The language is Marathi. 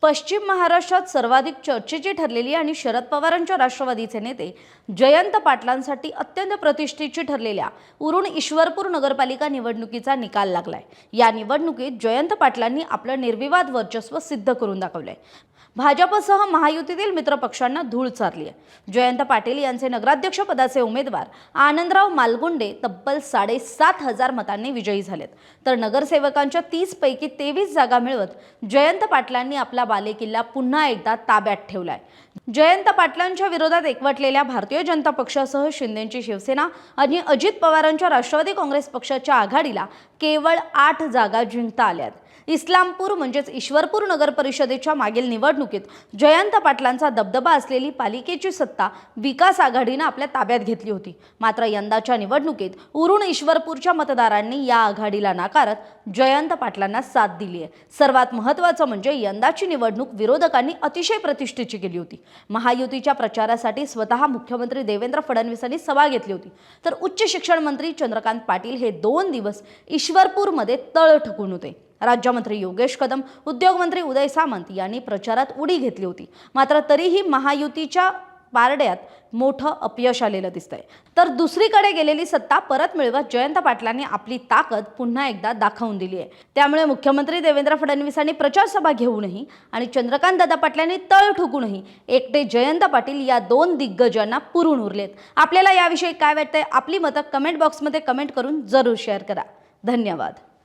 पश्चिम महाराष्ट्रात सर्वाधिक चर्चेची ठरलेली आणि शरद पवारांच्या राष्ट्रवादीचे नेते जयंत पाटलांसाठी अत्यंत प्रतिष्ठेची ठरलेल्या उरुण ईश्वरपूर नगरपालिका निवडणुकीचा निकाल लागलाय। या निवडणुकीत जयंत पाटलांनी आपलं निर्विवाद वर्चस्व सिद्ध करून दाखवलंय। भाजपसह महायुतीतील मित्रपक्षांना धूळ चारली आहे। जयंत पाटील यांचे नगराध्यक्ष पदाचे उमेदवार आनंदराव मालगुंडे तब्बल 7,500 मतांनी विजयी झालेत, तर नगरसेवकांच्या 30 पैकी 23 जागा मिळवत जयंत पाटलांनी आपला बालेकिल्ला पुन्हा एकदा ताब्यात ठेवलाय। जयंत पाटलांच्या विरोधात एकवटलेल्या भारतीय जनता पक्षासह शिंदेची शिवसेना आणि अजित पवारांच्या राष्ट्रवादी काँग्रेस पक्षाच्या आघाडीला केवळ 8 जागा जिंकता आल्यात। इस्लामपूर म्हणजेच ईश्वरपूर नगर परिषदेच्या मागील निवडणुकीत जयंत पाटलांचा दबदबा असलेली पालिकेची सत्ता विकास आघाडीने आपल्या ताब्यात घेतली होती। मात्र यंदाच्या निवडणुकीत उरुण ईश्वरपूरच्या मतदारांनी या आघाडीला नाकारत जयंत पाटलांना साथ दिली आहे। सर्वात महत्त्वाचं म्हणजे यंदाची निवडणूक विरोधकांनी अतिशय प्रतिष्ठेची केली होती। महायुतीच्या प्रचारासाठी स्वतः मुख्यमंत्री देवेंद्र फडणवीसांनी सभा घेतली होती, तर उच्च शिक्षण मंत्री चंद्रकांत पाटील हे 2 दिवस ईश्वरपूरमध्ये तळ ठोकून होते। राज्यमंत्री योगेश कदम, उद्योगमंत्री उदय सामंत यांनी प्रचारात उडी घेतली होती, मात्र तरीही महायुतीच्या पारड्यात मोठं अपयश आलेलं दिसतंय। तर दुसरीकडे गेलेली सत्ता परत मिळवत जयंत पाटलांनी आपली ताकद पुन्हा एकदा दाखवून दिली आहे। त्यामुळे मुख्यमंत्री देवेंद्र फडणवीसांनी प्रचार सभा घेऊनही आणि चंद्रकांत दादा पाटलांनी तळ ठोकूनही एकटे जयंत पाटील या 2 दिग्गजांना पुरून उरलेत। आपल्याला याविषयी काय वाटतंय? आपली मतं कमेंट बॉक्समध्ये कमेंट करून जरूर शेअर करा। धन्यवाद।